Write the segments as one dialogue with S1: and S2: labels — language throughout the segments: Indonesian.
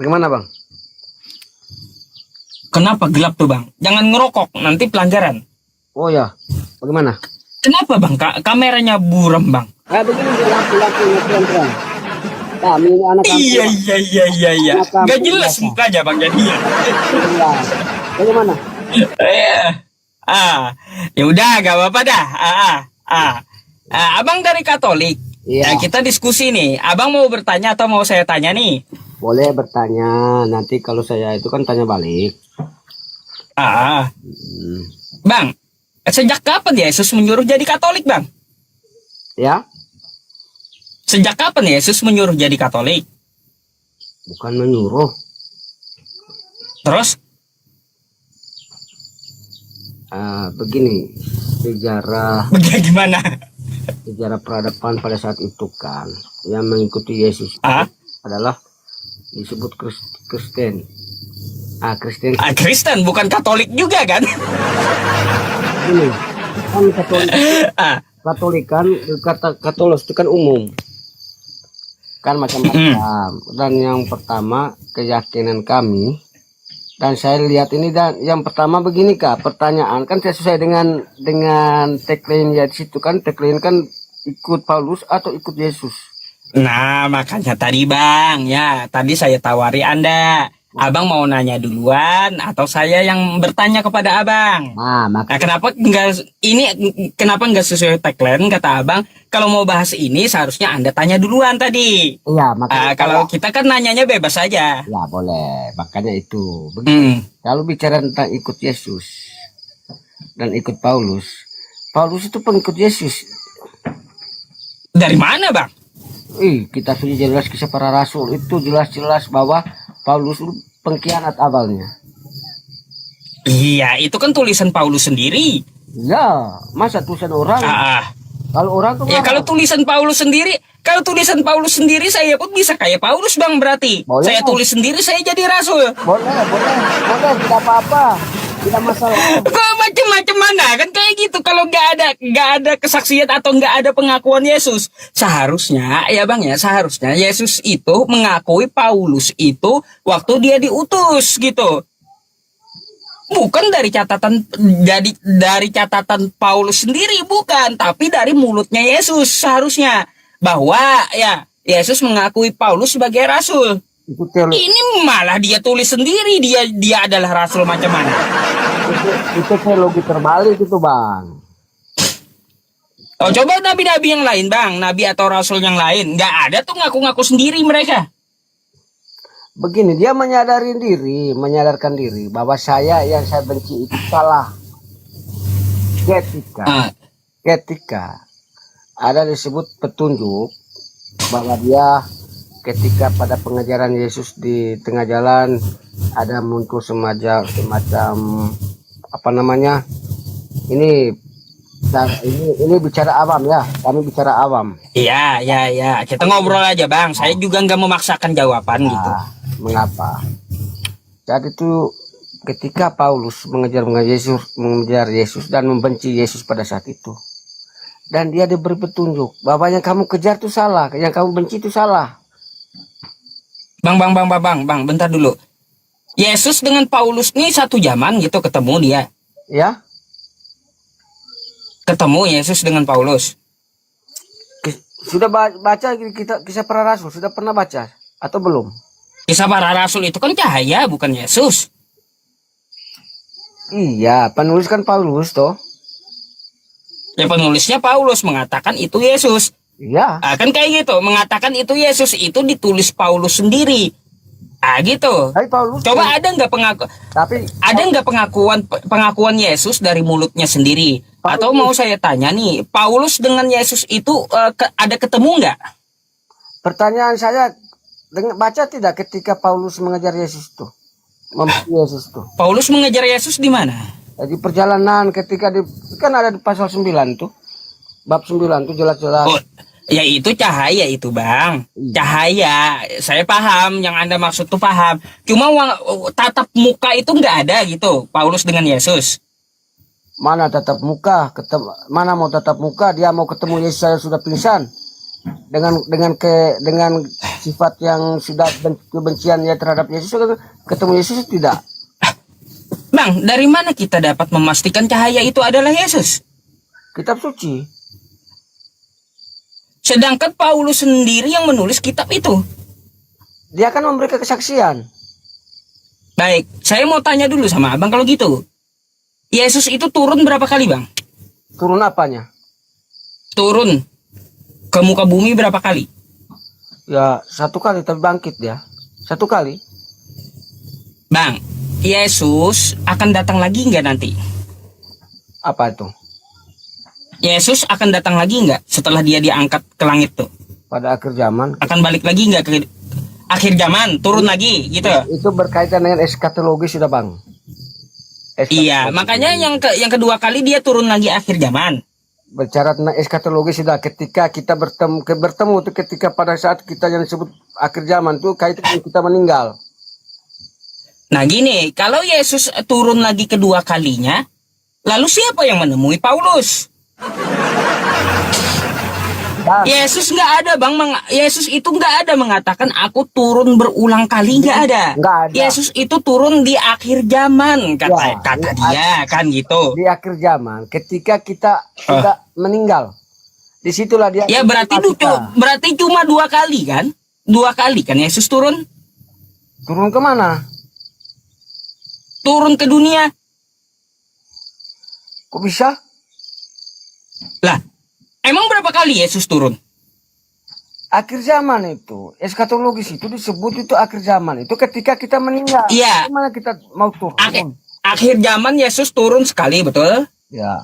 S1: Bagaimana bang?
S2: Kenapa gelap tuh bang? Jangan ngerokok, nanti pelanggaran.
S1: Oh ya, bagaimana?
S2: Kenapa bang? Kameranya buram bang.
S1: Begini lampu terang. Kami ini anak kampung.
S2: Iya.
S1: Anak kampung
S2: Gak jelas
S1: biasa.
S2: mukanya bang jadi.
S1: Iya. Bagaimana?
S2: Ya udah, gak apa-apa dah. Abang dari Katolik.
S1: Iya.
S2: Nah, kita diskusi nih. Abang mau bertanya atau mau saya tanya nih?
S1: Boleh bertanya. Nanti kalau saya itu kan tanya balik. Hmm.
S2: Bang, sejak kapan Yesus menyuruh jadi Katolik bang?
S1: Ya,
S2: Sejak kapan Yesus menyuruh jadi Katolik?
S1: bukan menyuruh.
S2: Terus?
S1: Begini, sejarah
S2: Bagaimana?
S1: peradaban pada saat itu kan yang mengikuti Yesus adalah disebut Kristen. Kristen.
S2: Kristen bukan Katolik juga kan?
S1: Ini kan Katolik kan kata Katolik itu kan umum kan macam-macam. Dan yang pertama keyakinan kami, dan saya lihat ini, dan yang pertama begini kak, pertanyaan kan sesuai dengan tagline ya, di situ kan tagline kan ikut Paulus atau ikut Yesus.
S2: Nah, makanya tadi bang, ya tadi saya tawari Anda. Abang mau nanya duluan atau saya yang bertanya kepada abang?
S1: Nah,
S2: Nah, kenapa nggak sesuai tagline kata abang? Kalau mau bahas ini seharusnya Anda tanya duluan tadi.
S1: iya makanya
S2: Kalau kita kan nanyanya bebas saja.
S1: ya boleh, makanya itu begini. Kalau bicara tentang ikut Yesus dan ikut Paulus itu pengikut Yesus.
S2: Dari mana bang?
S1: Kita sudah jelas kisah para rasul itu jelas-jelas bahwa Paulus itu pengkhianat awalnya.
S2: Iya, itu kan tulisan Paulus sendiri.
S1: Ya, masa tulisan orang? Kalau orang tuh
S2: ya kalau tulisan Paulus sendiri, saya pun bisa kayak Paulus bang berarti.
S1: Boleh.
S2: Saya tulis sendiri, saya jadi rasul.
S1: Boleh, tidak apa-apa, tidak masalah.
S2: Kok macam-macam mana kan kayak gitu kalau nggak ada kesaksian atau nggak ada pengakuan Yesus. Seharusnya Yesus itu mengakui Paulus itu waktu dia diutus gitu. Bukan dari catatan Paulus sendiri, bukan, tapi dari mulutnya Yesus seharusnya bahwa ya Yesus mengakui Paulus sebagai rasul. Ini malah dia tulis sendiri dia adalah rasul macam mana?
S1: Itu teologi terbalik itu bang.
S2: Oh, coba nabi-nabi yang lain bang, nabi atau rasul yang lain nggak ada tuh ngaku-ngaku sendiri mereka.
S1: Begini, dia menyadarkan diri bahwa yang saya benci itu salah. Ketika ada disebut petunjuk bahwa dia ketika pada pengajaran Yesus di tengah jalan ada muncul semacam apa namanya, ini bicara awam ya, kami bicara awam.
S2: Iya, kita ngobrol aja bang, saya juga nggak memaksakan jawaban gitu.
S1: Mengapa? Saat itu ketika Paulus mengejar Yesus dan membenci Yesus pada saat itu, dan dia diberi petunjuk bahwa yang kamu kejar itu salah, yang kamu benci itu salah.
S2: Bang, bentar dulu. Yesus dengan Paulus ini satu zaman gitu ketemu dia.
S1: Ya?
S2: Ketemu Yesus dengan Paulus.
S1: Sudah baca kita kisah para rasul, sudah pernah baca atau belum?
S2: Kisah para rasul itu kan cahaya, bukan Yesus.
S1: Iya, penulis kan Paulus toh.
S2: Ya penulisnya Paulus mengatakan itu Yesus.
S1: Iya.
S2: Kan kayak gitu, mengatakan itu Yesus itu ditulis Paulus sendiri. Gitu.
S1: Tapi Paulus
S2: coba ada nggak pengakuan Yesus dari mulutnya sendiri? Paulus, atau mau saya tanya nih, Paulus dengan Yesus itu ada ketemu nggak?
S1: Pertanyaan saya, baca tidak ketika Paulus mengejar Yesus tuh, Paulus
S2: mengejar Yesus di mana?
S1: Di perjalanan ketika kan ada di pasal 9 tuh, bab 9 tuh jelas-jelas.
S2: Oh, ya itu cahaya itu bang, cahaya. Saya paham yang Anda maksud tuh paham. Cuma tatap muka itu nggak ada gitu, Paulus dengan Yesus.
S1: Mana tatap muka? Mana mau tatap muka? Dia mau ketemu Yesus, saya sudah pingsan. Dengan sifat yang sudah kebenciannya terhadap Yesus, ketemu Yesus tidak?
S2: Bang, dari mana kita dapat memastikan cahaya itu adalah Yesus?
S1: Kitab suci.
S2: Sedangkan Paulus sendiri yang menulis kitab itu.
S1: Dia akan memberikan kesaksian.
S2: Baik, saya mau tanya dulu sama abang kalau gitu. Yesus itu turun berapa kali, Bang?
S1: Turun apanya?
S2: Turun ke muka bumi berapa kali?
S1: Ya 1 kali, tapi bangkit dia 1 kali.
S2: Bang, Yesus akan datang lagi nggak nanti?
S1: Apa itu?
S2: Yesus akan datang lagi nggak setelah dia diangkat ke langit tuh?
S1: Pada akhir zaman.
S2: Akan balik lagi nggak ke akhir zaman, turun lagi gitu?
S1: Itu berkaitan dengan eskatologi sudah, Bang.
S2: Iya, makanya yang kedua kali dia turun lagi akhir zaman.
S1: Bicara tentang eskatologi sudah, ketika kita bertemu itu ketika pada saat kita yang disebut akhir zaman itu kaitan kita meninggal.
S2: Nah gini, kalau Yesus turun lagi kedua kalinya, lalu siapa yang menemui Paulus?
S1: Dan
S2: Yesus nggak ada, Bang. Yesus itu nggak ada mengatakan aku turun berulang kali, nggak ada.
S1: nggak ada.
S2: Yesus itu turun di akhir zaman, kata dia kan gitu.
S1: Di akhir zaman ketika kita sudah meninggal, disitulah dia.
S2: Ya berarti cuma 2 kali kan? 2 kali kan Yesus turun?
S1: Turun ke mana?
S2: Turun ke dunia.
S1: Kok bisa?
S2: Lah, emang berapa kali Yesus turun?
S1: Akhir zaman itu, eskatologis itu disebut itu akhir zaman. Itu ketika kita meninggal.
S2: Iya.
S1: Gimana kita mau turun?
S2: Akhir zaman Yesus turun sekali, betul?
S1: Ya.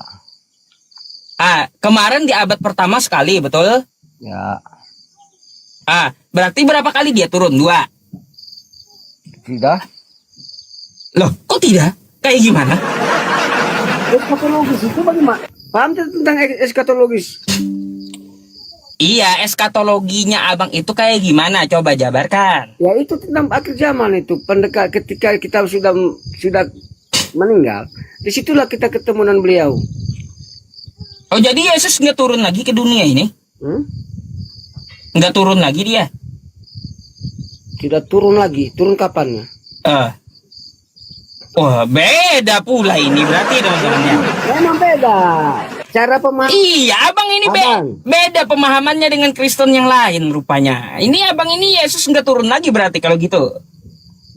S2: Kemarin di abad pertama sekali, betul?
S1: Ya.
S2: Berarti berapa kali dia turun? 2.
S1: Tidak.
S2: Loh, kok tidak? Kayak gimana?
S1: Eskatologis itu bagaimana? Paham tentang eskatologis?
S2: Iya, eskatologinya abang itu kayak gimana? Coba jabarkan.
S1: Ya itu tentang akhir zaman itu. Pendekat ketika kita sudah meninggal, disitulah kita ketemu dengan beliau.
S2: Oh, jadi Yesus nggak turun lagi ke dunia ini? Nggak turun lagi dia?
S1: Tidak turun lagi. Turun kapannya?
S2: Wah, beda pula ini berarti teman-temannya.
S1: Memang beda. Cara pemahaman.
S2: Iya, abang ini beda pemahamannya dengan Kristen yang lain rupanya. Ini abang ini Yesus nggak turun lagi berarti kalau gitu.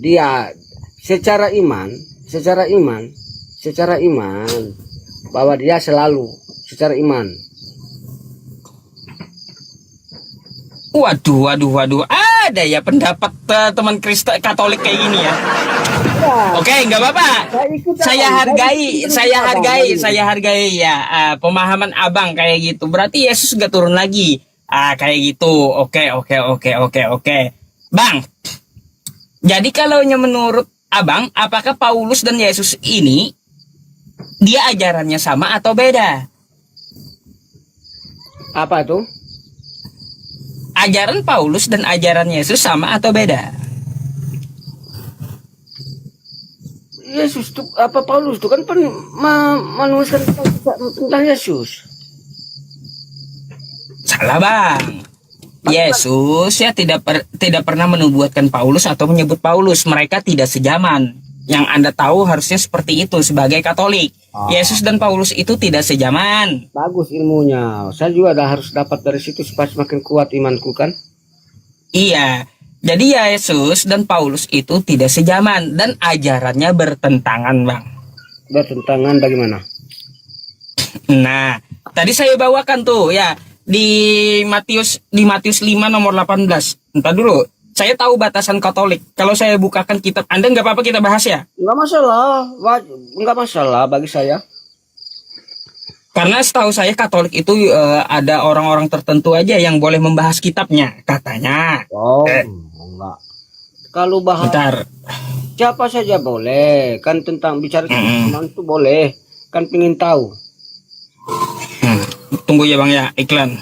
S1: Dia secara iman bahwa dia selalu secara iman.
S2: Waduh. Ada ya pendapat teman Kristen Katolik kayak gini ya. Oke, nggak apa-apa. Saya hargai ya pemahaman abang kayak gitu. Berarti Yesus nggak turun lagi. Kayak gitu. Oke. Bang, jadi kalau menurut abang, apakah Paulus dan Yesus ini dia ajarannya sama atau beda?
S1: Apa itu?
S2: Ajaran Paulus dan ajaran Yesus sama atau beda?
S1: Yesus itu apa Paulus itu kan menuliskan tentang Yesus.
S2: Salah, Bang. Yesus ya tidak pernah menubuatkan Paulus atau menyebut Paulus. Mereka tidak sejaman. Yang Anda tahu harusnya seperti itu sebagai Katolik. Yesus dan Paulus itu tidak sejaman.
S1: Bagus ilmunya. Saya juga harus dapat dari situ supaya semakin kuat imanku kan.
S2: Iya. Jadi Yesus dan Paulus itu tidak sejaman dan ajarannya bertentangan, Bang.
S1: Bertentangan bagaimana?
S2: Nah, tadi saya bawakan tuh ya di Matius 5 nomor 18. Entar dulu. Saya tahu batasan Katolik. Kalau saya bukakan kitab Anda, nggak apa-apa kita bahas ya?
S1: Nggak masalah bagi saya.
S2: Karena setahu saya Katolik itu ada orang-orang tertentu aja yang boleh membahas kitabnya, katanya.
S1: Enggak. Kalau bahas siapa saja boleh. Kan tentang bicara tentang itu boleh. Kan pengen tahu.
S2: Tunggu ya Bang ya, iklan.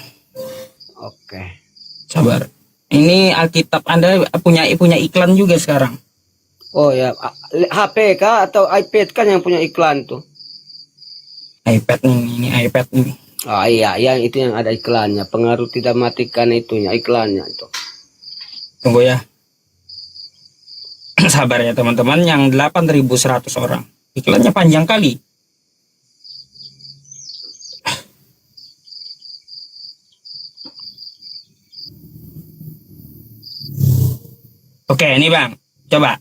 S1: Oke.
S2: Sabar. Ini Alkitab Anda punya iklan juga sekarang.
S1: Oh ya, HP kah atau iPad kan yang punya iklan tuh?
S2: iPad nih, ini iPad nih.
S1: Oh iya, yang itu yang ada iklannya. Pengaruh tidak matikan itunya, iklannya itu.
S2: Tunggu ya. Sabar ya teman-teman, yang 8.100 orang. Iklannya panjang kali. Oke, ini Bang. Coba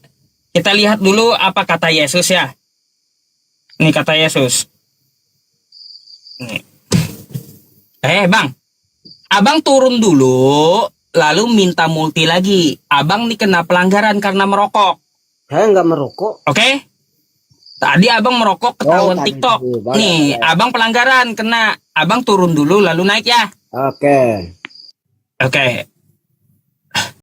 S2: kita lihat dulu apa kata Yesus ya. Ini kata Yesus. Nih. Bang. Abang turun dulu, lalu minta multi lagi. Abang nih kena pelanggaran karena merokok.
S1: Saya nggak merokok.
S2: Oke? Tadi abang merokok ketahuan
S1: tadi
S2: TikTok.
S1: itu. Boleh,
S2: Nih,
S1: boleh.
S2: abang pelanggaran kena. Abang turun dulu lalu naik ya.
S1: Oke.
S2: Oke.